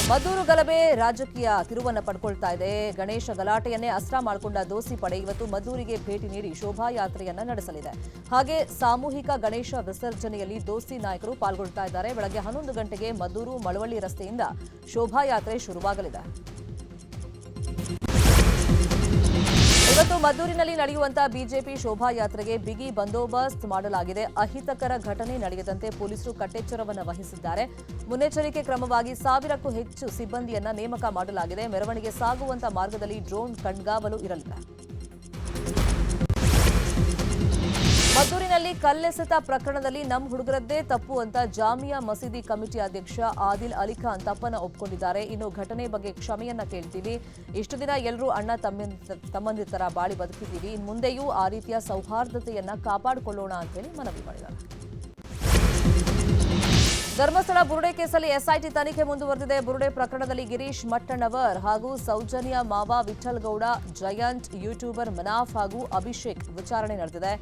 ಮದ್ದೂರು ಗಲಭೆ ರಾಜಕೀಯ ತಿರುವನ್ನು ಪಡ್ಕೊಳ್ತಾ ಇದೆ. ಗಣೇಶ ಗಲಾಟೆಯನ್ನೇ ಅಸ್ತ್ರ ಮಾಡಿಕೊಂಡ ದೋಸಿ ಪಡೆ ಇವತ್ತು ಮದ್ದೂರಿಗೆ ಭೇಟಿ ನೀಡಿ ಶೋಭಾಯಾತ್ರೆಯನ್ನ ನಡೆಸಲಿದೆ. ಹಾಗೆ ಸಾಮೂಹಿಕ ಗಣೇಶ ವಿಸರ್ಜನೆಯಲ್ಲಿ ದೋಸ್ತಿ ನಾಯಕರು ಪಾಲ್ಗೊಳ್ತಾ ಇದ್ದಾರೆ. ಬೆಳಗ್ಗೆ 11 ಗಂಟೆಗೆ ಮದ್ದೂರು ಮಳವಳ್ಳಿ ರಸ್ತೆಯಿಂದ ಶೋಭಾಯಾತ್ರೆ ಶುರುವಾಗಲಿದೆ. ಇವತ್ತು ಮದ್ದೂರಿನಲ್ಲಿ ನಡೆಯುವಂತಹ ಬಿಜೆಪಿ ಶೋಭಾಯಾತ್ರೆಗೆ ಬಿಗಿ ಬಂದೋಬಸ್ತ್ ಮಾಡಲಾಗಿದೆ. ಅಹಿತಕರ ಘಟನೆ ನಡೆಯದಂತೆ ಪೊಲೀಸರು ಕಟ್ಟೆಚ್ಚರವನ್ನು ವಹಿಸಿದ್ದಾರೆ. ಮುನ್ನೆಚ್ಚರಿಕೆ ಕ್ರಮವಾಗಿ 1000ಕ್ಕೂ ಹೆಚ್ಚು ಸಿಬ್ಬಂದಿಯನ್ನ ನೇಮಕ ಮಾಡಲಾಗಿದೆ. ಮೆರವಣಿಗೆ ಸಾಗುವಂತ ಮಾರ್ಗದಲ್ಲಿ ಡ್ರೋನ್ ಕಣ್ಗಾವಲು ಇರಲಿದೆ. ಮದ್ದೂರಿನಲ್ಲಿ ಕಲ್ಲೆಸೆತ ಪ್ರಕರಣದಲ್ಲಿ ನಮ್ಮ ಹುಡುಗರದ್ದೇ ತಪ್ಪು ಅಂತ ಜಾಮಿಯಾ ಮಸೀದಿ ಕಮಿಟಿ ಅಧ್ಯಕ್ಷ ಆದಿಲ್ ಅಲಿ ಖಾನ್ ತಪ್ಪನ್ನ ಒಪ್ಪಿಕೊಂಡಿದ್ದಾರೆ. ಇನ್ನು ಘಟನೆ ಬಗ್ಗೆ ಕ್ಷಮೆಯನ್ನ ಕೇಳ್ತೀವಿ. ಇಷ್ಟು ದಿನ ಎಲ್ಲರೂ ಅಣ್ಣ ತಮ್ಮಂದಿರ ತರ ಬಾಳಿ ಬದುಕಿದ್ದೀವಿ. ಇನ್ನು ಮುಂದೆಯೂ ಆ ರೀತಿಯ ಸೌಹಾರ್ದತೆಯನ್ನ ಕಾಪಾಡಿಕೊಳ್ಳೋಣ ಅಂತ ಹೇಳಿ ಮನವಿ ಮಾಡಿದ್ದಾರೆ. ಧರ್ಮಸ್ಥಳ ಬುರುಡೆ ಕೇಸಲ್ಲಿ ಎಸ್ಐಟಿ ತನಿಖೆ ಮುಂದುವರೆದಿದೆ. ಬುರುಡೆ ಪ್ರಕರಣದಲ್ಲಿ ಗಿರೀಶ್ ಮಟ್ಟಣ್ಣವರ್ ಹಾಗೂ ಸೌಜನ್ಯ ಮಾವ ವಿಠಲ್ ಗೌಡ, ಜಯಂತ್, ಯೂಟ್ಯೂಬರ್ ಮನಾಫ್ ಹಾಗೂ ಅಭಿಷೇಕ್ ವಿಚಾರಣೆ ನಡೆದಿದೆ.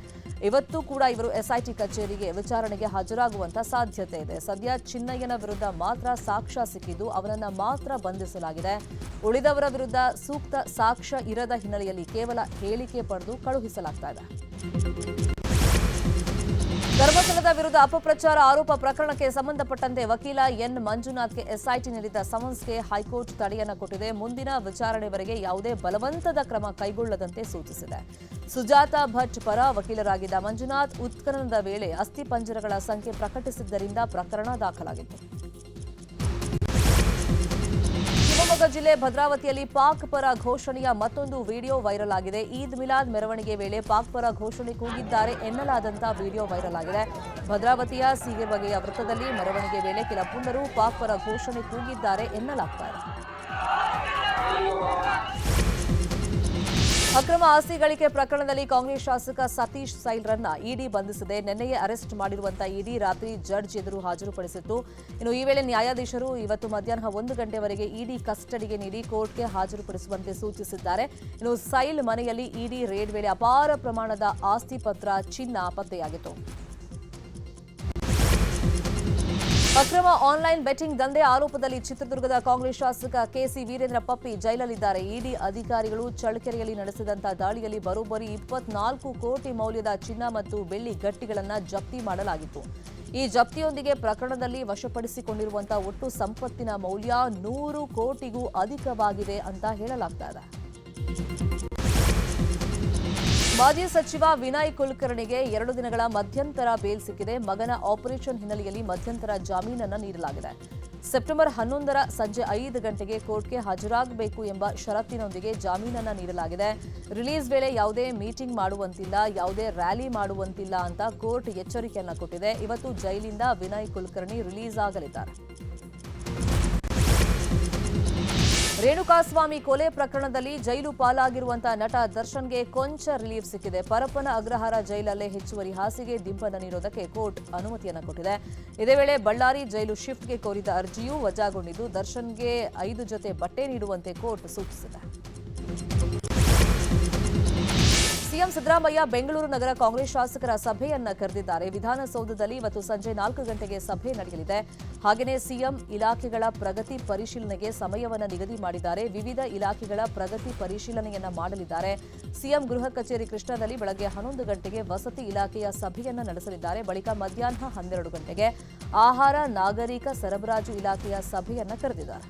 ಇವತ್ತು ಕೂಡ ಇವರು ಎಸ್ಐಟಿ ಕಚೇರಿಗೆ ವಿಚಾರಣೆಗೆ ಹಾಜರಾಗುವಂತ ಸಾಧ್ಯತೆ ಇದೆ. ಸದ್ಯ ಚಿನ್ನಯ್ಯನ ವಿರುದ್ಧ ಮಾತ್ರ ಸಾಕ್ಷ್ಯ ಸಿಕ್ಕಿದ್ದು ಅವರನ್ನ ಮಾತ್ರ ಬಂಧಿಸಲಾಗಿದೆ. ಉಳಿದವರ ವಿರುದ್ಧ ಸೂಕ್ತ ಸಾಕ್ಷ್ಯ ಇರದ ಹಿನ್ನೆಲೆಯಲ್ಲಿ ಕೇವಲ ಹೇಳಿಕೆ ಪಡೆದು ಕಳುಹಿಸಲಾಗ್ತಾ ಇದೆ. ಧರ್ಮಸ್ಥಳದ ವಿರುದ್ಧ ಅಪಪ್ರಚಾರ ಆರೋಪ ಪ್ರಕರಣಕ್ಕೆ ಸಂಬಂಧಪಟ್ಟಂತೆ ವಕೀಲ ಎನ್ ಮಂಜುನಾಥ್ಗೆ ಎಸ್ಐಟಿ ನೀಡಿದ ಸಮನ್ಸ್ಗೆ ಹೈಕೋರ್ಟ್ ತಡೆಯನ್ನ ಕೊಟ್ಟಿದೆ. ಮುಂದಿನ ವಿಚಾರಣೆವರೆಗೆ ಯಾವುದೇ ಬಲವಂತದ ಕ್ರಮ ಕೈಗೊಳ್ಳದಂತೆ ಸೂಚಿಸಿದೆ. ಸುಜಾತಾ ಭಟ್ ಪರ ವಕೀಲರಾಗಿದ್ದ ಮಂಜುನಾಥ್ ಉತ್ಖನನದ ವೇಳೆ ಅಸ್ಥಿಪಂಜರಗಳ ಸಂಖ್ಯೆ ಪ್ರಕಟಿಸಿದ್ದರಿಂದ ಪ್ರಕರಣ ದಾಖಲಾಗಿತ್ತು. ಶಿವಮೊಗ್ಗ ಜಿಲ್ಲೆ ಭದ್ರಾವತಿಯಲ್ಲಿ ಪಾಕ್ ಪರ ಘೋಷಣೆಯ ಮತ್ತೊಂದು ವಿಡಿಯೋ ವೈರಲ್ ಆಗಿದೆ. ಈದ್ ಮಿಲಾದ್ ಮೆರವಣಿಗೆ ವೇಳೆ ಪಾಕ್ ಪರ ಘೋಷಣೆ ಕೂಗಿದ್ದಾರೆ ಎನ್ನಲಾದಂತಹ ವಿಡಿಯೋ ವೈರಲ್ ಆಗಿದೆ. ಭದ್ರಾವತಿಯ ಸೀಗೆಬಗೆಯ ವೃತ್ತದಲ್ಲಿ ಮೆರವಣಿಗೆ ವೇಳೆ ಕೆಲ ಪುಂಡರು ಪಾಕ್ ಪರ ಘೋಷಣೆ ಕೂಗಿದ್ದಾರೆ ಎನ್ನಲಾಗ್ತಾ ಇದೆ. ಅಕ್ರಮ ಆಸ್ತಿ ಗಳಿಕೆ ಪ್ರಕರಣದಲ್ಲಿ ಕಾಂಗ್ರೆಸ್ ಶಾಸಕ ಸತೀಶ್ ಸೈಲ್ರನ್ನ ಇಡಿ ಬಂಧಿಸಿದೆ. ನಿನ್ನೆಯೇ ಅರೆಸ್ಟ್ ಮಾಡಿರುವಂತಹ ಇಡಿ ರಾತ್ರಿ ಜಡ್ಜ್ ಎದುರು ಹಾಜರುಪಡಿಸಿತ್ತು. ಇನ್ನು ಈ ವೇಳೆ ನ್ಯಾಯಾಧೀಶರು ಇವತ್ತು ಮಧ್ಯಾಹ್ನ 1 ಗಂಟೆವರೆಗೆ ಇಡಿ ಕಸ್ಟಡಿಗೆ ನೀಡಿ ಕೋರ್ಟ್ಗೆ ಹಾಜರುಪಡಿಸುವಂತೆ ಸೂಚಿಸಿದ್ದಾರೆ. ಇನ್ನು ಸೈಲ್ ಮನೆಯಲ್ಲಿ ಇಡಿ ರೇಡ್ ವೇಳೆ ಅಪಾರ ಪ್ರಮಾಣದ ಆಸ್ತಿ ಪತ್ರ, ಚಿನ್ನ ಪತ್ತೆಯಾಗಿತ್ತು. ಅಕ್ರಮ ಆನ್ಲೈನ್ ಬೆಟ್ಟಿಂಗ್ ದಂಧೆ ಆರೋಪದಲ್ಲಿ ಚಿತ್ರದುರ್ಗದ ಕಾಂಗ್ರೆಸ್ ಶಾಸಕ ಕೆಸಿ ವೀರೇಂದ್ರ ಪಪ್ಪಿ ಜೈಲಲ್ಲಿದ್ದಾರೆ. ಇಡಿ ಅಧಿಕಾರಿಗಳು ಚಳ್ಳಕೆರೆಯಲ್ಲಿ ನಡೆಸಿದಂತಹ ದಾಳಿಯಲ್ಲಿ ಬರೋಬ್ಬರಿ 24 ಕೋಟಿ ಮೌಲ್ಯದ ಚಿನ್ನ ಮತ್ತು ಬೆಳ್ಳಿ ಗಟ್ಟಿಗಳನ್ನು ಜಪ್ತಿ ಮಾಡಲಾಗಿತ್ತು. ಈ ಜಪ್ತಿಯೊಂದಿಗೆ ಪ್ರಕರಣದಲ್ಲಿ ವಶಪಡಿಸಿಕೊಂಡಿರುವಂತಹ ಒಟ್ಟು ಸಂಪತ್ತಿನ ಮೌಲ್ಯ 100 ಕೋಟಿಗೂ ಅಧಿಕವಾಗಿದೆ ಅಂತ ಹೇಳಲಾಗ್ತಾ ಇದೆ. ಮಾಜಿ ಸಚಿವ ವಿನಯ್ ಕುಲಕರ್ಣಿಗೆ 2 ದಿನಗಳ ಮಧ್ಯಂತರ ಬೇಲ್ ಸಿಕ್ಕಿದೆ. ಮಗನ ಆಪರೇಷನ್ ಹಿನ್ನೆಲೆಯಲ್ಲಿ ಮಧ್ಯಂತರ ಜಾಮೀನನ್ನು ನೀಡಲಾಗಿದೆ. ಸೆಪ್ಟೆಂಬರ್ 11ರ ಸಂಜೆ 5 ಗಂಟೆಗೆ ಕೋರ್ಟ್ಗೆ ಹಾಜರಾಗಬೇಕು ಎಂಬ ಷರತ್ತಿನೊಂದಿಗೆ ಜಾಮೀನನ್ನು ನೀಡಲಾಗಿದೆ. ರಿಲೀಸ್ ವೇಳೆ ಯಾವುದೇ ಮೀಟಿಂಗ್ ಮಾಡುವಂತಿಲ್ಲ, ಯಾವುದೇ ರ್ಯಾಲಿ ಮಾಡುವಂತಿಲ್ಲ ಅಂತ ಕೋರ್ಟ್ ಎಚ್ಚರಿಕೆಯನ್ನು ಕೊಟ್ಟಿದೆ. ಇವತ್ತು ಜೈಲಿಂದ ವಿನಯ್ ಕುಲಕರ್ಣಿ ರಿಲೀಸ್ ಆಗಲಿದ್ದಾರೆ. ರೇಣುಕಾಸ್ವಾಮಿ ಕೊಲೆ ಪ್ರಕರಣದಲ್ಲಿ ಜೈಲು ಪಾಲಾಗಿರುವಂತಹ ನಟ ದರ್ಶನ್ಗೆ ಕೊಂಚ ರಿಲೀಫ್ ಸಿಕ್ಕಿದೆ. ಪರಪ್ಪನ ಅಗ್ರಹಾರ ಜೈಲಲ್ಲೇ ಹೆಚ್ಚುವರಿ ಹಾಸಿಗೆ ದಿಂಬನ್ನು ನೀಡೋದಕ್ಕೆ ಕೋರ್ಟ್ ಅನುಮತಿಯನ್ನು ಕೊಟ್ಟಿದೆ. ಇದೇ ವೇಳೆ ಬಳ್ಳಾರಿ ಜೈಲು ಶಿಫ್ಟ್ಗೆ ಕೋರಿದ ಅರ್ಜಿಯೂ ವಜಾಗೊಂಡಿದ್ದು ದರ್ಶನ್ಗೆ 5 ಜೊತೆ ಬಟ್ಟೆ ನೀಡುವಂತೆ ಕೋರ್ಟ್ ಸೂಚಿಸಿದೆ. ಸಿಎಂ ಸಿದ್ದರಾಮಯ್ಯ ಬೆಂಗಳೂರು ನಗರ ಕಾಂಗ್ರೆಸ್ ಶಾಸಕರ ಸಭೆಯನ್ನ ಕರೆದಿದ್ದಾರೆ. ವಿಧಾನಸೌಧದಲ್ಲಿ ಇವತ್ತು ಸಂಜೆ 4 ಗಂಟೆಗೆ ಸಭೆ ನಡೆಯಲಿದೆ. ಹಾಗೆಯೇ ಸಿಎಂ ಇಲಾಖೆಗಳ ಪ್ರಗತಿ ಪರಿಶೀಲನೆಗೆ ಸಮಯವನ್ನು ನಿಗದಿ ಮಾಡಿದ್ದಾರೆ. ವಿವಿಧ ಇಲಾಖೆಗಳ ಪ್ರಗತಿ ಪರಿಶೀಲನೆಯನ್ನ ಮಾಡಲಿದ್ದಾರೆ. ಸಿಎಂ ಗೃಹ ಕಚೇರಿ ಕೃಷ್ಣದಲ್ಲಿ ಬೆಳಗ್ಗೆ 11 ಗಂಟೆಗೆ ವಸತಿ ಇಲಾಖೆಯ ಸಭೆಯನ್ನ ನಡೆಸಲಿದ್ದಾರೆ. ಬಳಿಕ ಮಧ್ಯಾಹ್ನ 12 ಗಂಟೆಗೆ ಆಹಾರ ನಾಗರಿಕ ಸರಬರಾಜು ಇಲಾಖೆಯ ಸಭೆಯನ್ನ ಕರೆದಿದ್ದಾರೆ.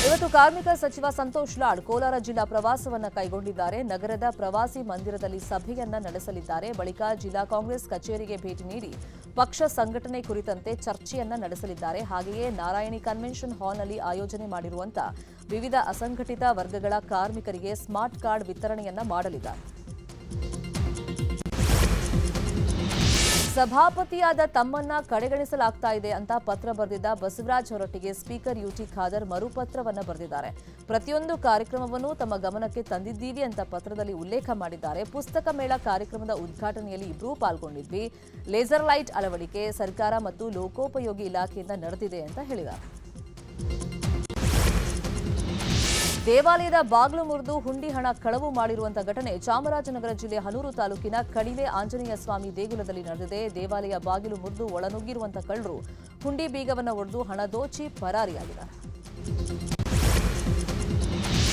ಇವತ್ತು ಕಾರ್ಮಿಕ ಸಚಿವ ಸಂತೋಷ್ ಲಾಡ್ ಕೋಲಾರ ಜಿಲ್ಲಾ ಪ್ರವಾಸವನ್ನ ಕೈಗೊಂಡಿದ್ದಾರೆ. ನಗರದ ಪ್ರವಾಸಿ ಮಂದಿರದಲ್ಲಿ ಸಭೆಯನ್ನ ನಡೆಸಲಿದ್ದಾರೆ. ಬಳಿಕ ಜಿಲ್ಲಾ ಕಾಂಗ್ರೆಸ್ ಕಚೇರಿಗೆ ಭೇಟಿ ನೀಡಿ ಪಕ್ಷ ಸಂಘಟನೆ ಕುರಿತಂತೆ ಚರ್ಚೆಯನ್ನ ನಡೆಸಲಿದ್ದಾರೆ. ಹಾಗೆಯೇ ನಾರಾಯಣಿ ಕನ್ವೆನ್ಷನ್ ಹಾಲ್ನಲ್ಲಿ ಆಯೋಜನೆ ಮಾಡಿರುವಂತಹ ವಿವಿಧ ಅಸಂಘಟಿತ ವರ್ಗಗಳ ಕಾರ್ಮಿಕರಿಗೆ ಸ್ಮಾರ್ಟ್ ಕಾರ್ಡ್ ವಿತರಣೆಯನ್ನ ಮಾಡಲಿದ್ದಾರೆ. ಸಭಾಪತಿಯಾದ ತಮ್ಮನ್ನ ಕಡೆಗಣಿಸಲಾಗ್ತಾ ಇದೆ ಅಂತ ಪತ್ರ ಬರೆದಿದ್ದ ಬಸವರಾಜ ಹೊರಟ್ಟಿಗೆ ಸ್ಪೀಕರ್ ಯುಟಿ ಖಾದರ್ ಮರುಪತ್ರವನ್ನು ಬರೆದಿದ್ದಾರೆ. ಪ್ರತಿಯೊಂದು ಕಾರ್ಯಕ್ರಮವನ್ನು ತಮ್ಮ ಗಮನಕ್ಕೆ ತಂದಿದ್ದೀವಿ ಅಂತ ಪತ್ರದಲ್ಲಿ ಉಲ್ಲೇಖ ಮಾಡಿದ್ದಾರೆ. ಪುಸ್ತಕ ಮೇಳ ಕಾರ್ಯಕ್ರಮದ ಉದ್ಘಾಟನೆಯಲ್ಲಿ ಇಬ್ಬರೂ ಪಾಲ್ಗೊಂಡಿದ್ವಿ. ಲೇಸರ್ ಲೈಟ್ ಅಳವಡಿಕೆ ಸರ್ಕಾರ ಮತ್ತು ಲೋಕೋಪಯೋಗಿ ಇಲಾಖೆಯಿಂದ ನಡೆದಿದೆ ಅಂತ ಹೇಳಿದ್ದಾರೆ. ದೇವಾಲಯದ ಬಾಗಿಲು ಮುರಿದು ಹುಂಡಿ ಹಣ ಕಳವು ಮಾಡಿರುವಂತಹ ಘಟನೆ ಚಾಮರಾಜನಗರ ಜಿಲ್ಲೆ ಹನೂರು ತಾಲೂಕಿನ ಕಣಿವೆ ಆಂಜನೇಯ ಸ್ವಾಮಿ ದೇಗುಲದಲ್ಲಿ ನಡೆದಿದೆ. ದೇವಾಲಯ ಬಾಗಿಲು ಮುರಿದು ಒಳನುಗ್ಗಿರುವಂತಹ ಕಳ್ಳರು ಹುಂಡಿ ಬೀಗವನ್ನು ಒಡೆದು ಹಣ ದೋಚಿ ಪರಾರಿಯಾಗಿದ್ದಾರೆ.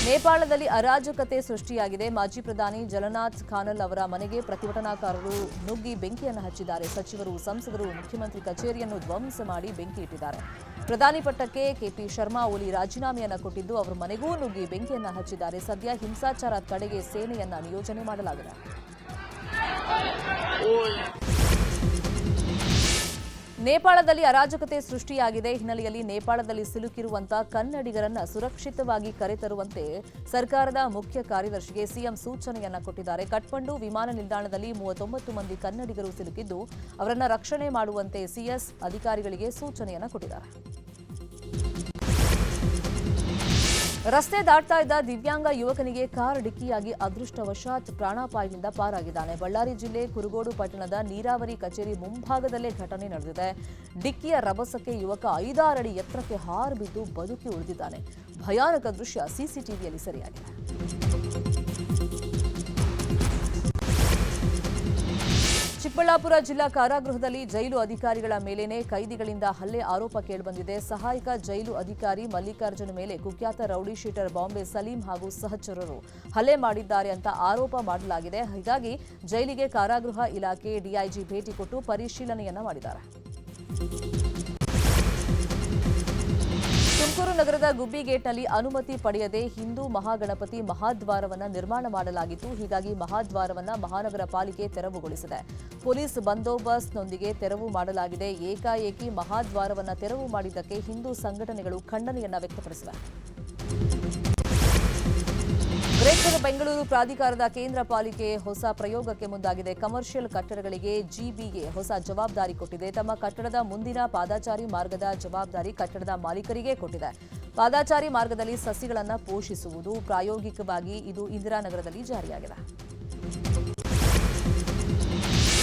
ನೇಪಾಳದಲ್ಲಿ ಅರಾಜಕತೆ ಸೃಷ್ಟಿಯಾಗಿದೆ. ಮಾಜಿ ಪ್ರಧಾನಿ ಜಲನಾಥ್ ಖಾನಲ್ ಅವರ ಮನೆಗೆ ಪ್ರತಿಭಟನಾಕಾರರು ನುಗ್ಗಿ ಬೆಂಕಿಯನ್ನು ಹಚ್ಚಿದ್ದಾರೆ. ಸಚಿವರು, ಸಂಸದರು ಮುಖ್ಯಮಂತ್ರಿ ಕಚೇರಿಯನ್ನು ಧ್ವಂಸ ಮಾಡಿ ಬೆಂಕಿ ಇಟ್ಟಿದ್ದಾರೆ. ಪ್ರಧಾನಿ ಪಟ್ಟಕ್ಕೆ ಕೆಪಿ ಶರ್ಮಾ ಓಲಿ ರಾಜೀನಾಮೆಯನ್ನು ಕೊಟ್ಟಿದ್ದು ಅವರ ಮನೆಗೂ ನುಗ್ಗಿ ಬೆಂಕಿಯನ್ನು ಹಚ್ಚಿದ್ದಾರೆ. ಸದ್ಯ ಹಿಂಸಾಚಾರ ತಡೆಗೆ ಸೇನೆಯನ್ನ ನಿಯೋಜನೆ ಮಾಡಲಾಗಿದೆ. ನೇಪಾಳದಲ್ಲಿ ಅರಾಜಕತೆ ಸೃಷ್ಟಿಯಾಗಿದೆ. ಹಿನ್ನೆಲೆಯಲ್ಲಿ ನೇಪಾಳದಲ್ಲಿ ಸಿಲುಕಿರುವಂತಹ ಕನ್ನಡಿಗರನ್ನ ಸುರಕ್ಷಿತವಾಗಿ ಕರೆತರುವಂತೆ ಸರ್ಕಾರದ ಮುಖ್ಯ ಕಾರ್ಯದರ್ಶಿಗೆ ಸಿಎಂ ಸೂಚನೆಯನ್ನ ಕೊಟ್ಟಿದ್ದಾರೆ. ಕಠ್ಮಂಡು ವಿಮಾನ ನಿಲ್ದಾಣದಲ್ಲಿ 39 ಮಂದಿ ಕನ್ನಡಿಗರು ಸಿಲುಕಿದ್ದು ಅವರನ್ನ ರಕ್ಷಣೆ ಮಾಡುವಂತೆ ಸಿಎಸ್ ಅಧಿಕಾರಿಗಳಿಗೆ ಸೂಚನೆಯನ್ನ ಕೊಟ್ಟಿದ್ದಾರೆ. ರಸ್ತೆ ದಾಟ್ತಾ ಇದ್ದ ದಿವ್ಯಾಂಗ ಯುವಕನಿಗೆ ಕಾರ್ ಡಿಕ್ಕಿಯಾಗಿ ಅದೃಷ್ಟವಶಾತ್ ಪ್ರಾಣಾಪಾಯದಿಂದ ಪಾರಾಗಿದ್ದಾನೆ. ಬಳ್ಳಾರಿ ಜಿಲ್ಲೆ ಕುರುಗೋಡು ಪಟ್ಟಣದ ನೀರಾವರಿ ಕಚೇರಿ ಮುಂಭಾಗದಲ್ಲೇ ಘಟನೆ ನಡೆದಿದೆ. ಡಿಕ್ಕಿಯ ರಭಸಕ್ಕೆ ಯುವಕ 5-6 ಅಡಿ ಎತ್ತರಕ್ಕೆ ಹಾರಿಬಿದ್ದು ಬದುಕಿ ಉಳಿದಿದ್ದಾನೆ. ಭಯಾನಕ ದೃಶ್ಯ ಸಿಸಿಟಿವಿಯಲ್ಲಿ ಸೆರೆಯಾಗಿದೆ. ಚಿಕ್ಕಬಳ್ಳಾಪುರ ಜಿಲ್ಲಾ ಕಾರಾಗೃಹದಲ್ಲಿ ಜೈಲು ಅಧಿಕಾರಿಗಳ ಮೇಲೇನೆ ಕೈದಿಗಳಿಂದ ಹಲ್ಲೆ ಆರೋಪ ಕೇಳಿಬಂದಿದೆ. ಸಹಾಯಕ ಜೈಲು ಅಧಿಕಾರಿ ಮಲ್ಲಿಕಾರ್ಜುನ ಮೇಲೆ ಕುಖ್ಯಾತ ರೌಡಿ ಶೀಟರ್ ಬಾಂಬೆ ಸಲೀಂ ಹಾಗೂ ಸಹಚರರು ಹಲ್ಲೆ ಮಾಡಿದ್ದಾರೆ ಅಂತ ಆರೋಪ ಮಾಡಲಾಗಿದೆ. ಹೀಗಾಗಿ ಜೈಲಿಗೆ ಕಾರಾಗೃಹ ಇಲಾಖೆ ಡಿಐಜಿ ಭೇಟಿ ಕೊಟ್ಟು ಪರಿಶೀಲನೆಯನ್ನ ಮಾಡಿದ್ದಾರೆ. ತುಮಕೂರು ನಗರದ ಗುಬ್ಬಿಗೇಟ್ನಲ್ಲಿ ಅನುಮತಿ ಪಡೆಯದೆ ಹಿಂದೂ ಮಹಾಗಣಪತಿ ಮಹಾದ್ವಾರವನ್ನು ನಿರ್ಮಾಣ ಮಾಡಲಾಗಿತ್ತು. ಹೀಗಾಗಿ ಮಹಾದ್ವಾರವನ್ನು ಮಹಾನಗರ ಪಾಲಿಕೆ ತೆರವುಗೊಳಿಸಿದೆ. ಪೊಲೀಸ್ ಬಂದೋಬಸ್ತ್ನೊಂದಿಗೆ ತೆರವು ಮಾಡಲಾಗಿದೆ. ಏಕಾಏಕಿ ಮಹಾದ್ವಾರವನ್ನು ತೆರವು ಮಾಡಿದ್ದಕ್ಕೆ ಹಿಂದೂ ಸಂಘಟನೆಗಳು ಖಂಡನೆಯನ್ನ ವ್ಯಕ್ತಪಡಿಸಿವೆ. ಗ್ರೇಟರ್ ಬೆಂಗಳೂರು ಪ್ರಾಧಿಕಾರದ ಕೇಂದ್ರ ಪಾಲಿಕೆ ಹೊಸ ಪ್ರಯೋಗಕ್ಕೆ ಮುಂದಾಗಿದೆ. ಕಮರ್ಷಿಯಲ್ ಕಟ್ಟಡಗಳಿಗೆ ಜಿಬಿಎ ಹೊಸ ಜವಾಬ್ದಾರಿ ಕೊಟ್ಟಿದೆ. ತಮ್ಮ ಕಟ್ಟಡದ ಮುಂದಿನ ಪಾದಾಚಾರಿ ಮಾರ್ಗದ ಜವಾಬ್ದಾರಿ ಕಟ್ಟಡದ ಮಾಲೀಕರಿಗೆ ಕೊಟ್ಟಿದೆ. ಪಾದಾಚಾರಿ ಮಾರ್ಗದಲ್ಲಿ ಸಸಿಗಳನ್ನು ಪೋಷಿಸುವುದು ಪ್ರಾಯೋಗಿಕವಾಗಿ ಇದು ಇಂದಿರಾನಗರದಲ್ಲಿ ಜಾರಿಯಾಗಿದೆ.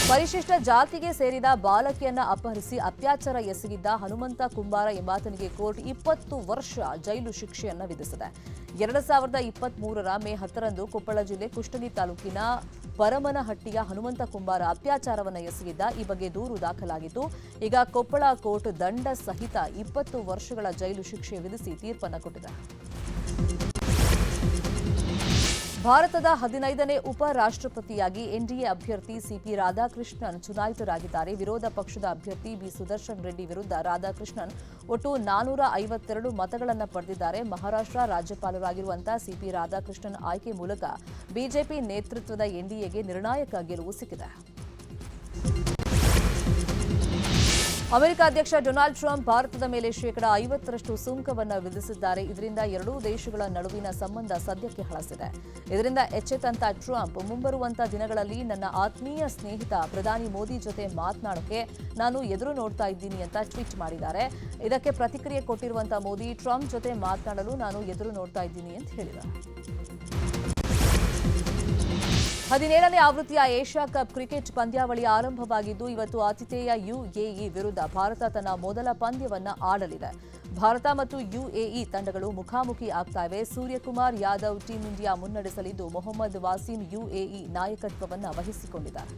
ಪರಿಶಿಷ್ಟ ಜಾತಿಗೆ ಸೇರಿದ ಬಾಲಕಿಯನ್ನ ಅಪಹರಿಸಿ ಅತ್ಯಾಚಾರ ಎಸಗಿದ್ದ ಹನುಮಂತ ಕುಂಬಾರ ಎಂಬಾತನಿಗೆ ಕೋರ್ಟ್ 20 ವರ್ಷ ಜೈಲು ಶಿಕ್ಷೆಯನ್ನ ವಿಧಿಸಿದೆ. 2023ರ ಮೇ 10ರಂದು ಕೊಪ್ಪಳ ಜಿಲ್ಲೆ ಕುಷ್ಟಗಿ ತಾಲೂಕಿನ ಪರಮನಹಟ್ಟಿಯ ಹನುಮಂತ ಕುಂಬಾರ ಅತ್ಯಾಚಾರವನ್ನು ಎಸಗಿದ್ದ. ಈ ಬಗ್ಗೆ ದೂರು ದಾಖಲಾಗಿತ್ತು. ಈಗ ಕೊಪ್ಪಳ ಕೋರ್ಟ್ ದಂಡ ಸಹಿತ 20 ವರ್ಷಗಳ ಜೈಲು ಶಿಕ್ಷೆ ವಿಧಿಸಿ ತೀರ್ಪನ್ನು ಕೊಟ್ಟಿದೆ. ಭಾರತದ 15ನೇ ಉಪರಾಷ್ಟ್ರಪತಿಯಾಗಿ ಎನ್ಡಿಎ ಅಭ್ಯರ್ಥಿ ಸಿಪಿ ರಾಧಾಕೃಷ್ಣನ್ ಚುನಾಯಿತರಾಗಿದ್ದಾರೆ. ವಿರೋಧ ಪಕ್ಷದ ಅಭ್ಯರ್ಥಿ ಬಿ ಸುದರ್ಶನ್ ರೆಡ್ಡಿ ವಿರುದ್ಧ ರಾಧಾಕೃಷ್ಣನ್ ಒಟ್ಟು 452 ಮತಗಳನ್ನು ಪಡೆದಿದ್ದಾರೆ. ಮಹಾರಾಷ್ಟ್ರ ರಾಜ್ಯಪಾಲರಾಗಿರುವಂತಹ ಸಿಪಿ ರಾಧಾಕೃಷ್ಣನ್ ಆಯ್ಕೆ ಮೂಲಕ ಬಿಜೆಪಿ ನೇತೃತ್ವದ ಎನ್ಡಿಎಗೆ ನಿರ್ಣಾಯಕ ಗೆಲುವು ಸಿಕ್ಕಿದೆ. ಅಮೆರಿಕ ಅಧ್ಯಕ್ಷ ಡೊನಾಲ್ಡ್ ಟ್ರಂಪ್ ಭಾರತದ ಮೇಲೆ ಶೇಕಡಾ 50ರಷ್ಟು ಸುಂಕವನ್ನು ವಿಧಿಸಿದ್ದಾರೆ. ಇದರಿಂದ ಎರಡೂ ದೇಶಗಳ ನಡುವಿನ ಸಂಬಂಧ ಸದ್ಯಕ್ಕೆ ಹಳಸಿದೆ. ಇದರಿಂದ ಎಚ್ಚೆತ್ತಂತ ಟ್ರಂಪ್ ಮುಂಬರುವಂತಹ ದಿನಗಳಲ್ಲಿ ನನ್ನ ಆತ್ಮೀಯ ಸ್ನೇಹಿತ ಪ್ರಧಾನಿ ಮೋದಿ ಜೊತೆ ಮಾತನಾಡೋಕೆ ನಾನು ಎದುರು ನೋಡ್ತಾ ಇದ್ದೀನಿ ಅಂತ ಟ್ವೀಟ್ ಮಾಡಿದ್ದಾರೆ. ಇದಕ್ಕೆ ಪ್ರತಿಕ್ರಿಯೆ ಕೊಟ್ಟಿರುವಂತಹ ಮೋದಿ ಟ್ರಂಪ್ ಜೊತೆ ಮಾತನಾಡಲು ನಾನು ಎದುರು ನೋಡ್ತಾ ಇದ್ದೀನಿ ಅಂತ ಹೇಳಿದ್ದಾರೆ. 17ನೇ ಆವೃತ್ತಿಯ ಏಷ್ಯಾ ಕಪ್ ಕ್ರಿಕೆಟ್ ಪಂದ್ಯಾವಳಿ ಆರಂಭವಾಗಿದ್ದು ಇವತ್ತು ಆತಿಥೇಯ ಯುಎಇ ವಿರುದ್ಧ ಭಾರತ ತನ್ನ ಮೊದಲ ಪಂದ್ಯವನ್ನ ಆಡಲಿದೆ. ಭಾರತ ಮತ್ತು ಯುಎಇ ತಂಡಗಳು ಮುಖಾಮುಖಿ ಆಗ್ತಾ ಇವೆ. ಸೂರ್ಯಕುಮಾರ್ ಯಾದವ್ ಟೀಂ ಇಂಡಿಯಾ ಮುನ್ನಡೆಸಲಿದ್ದು ಮೊಹಮ್ಮದ್ ವಾಸಿಂ ಯುಎಇ ನಾಯಕತ್ವವನ್ನು ವಹಿಸಿಕೊಂಡಿದ್ದಾರೆ.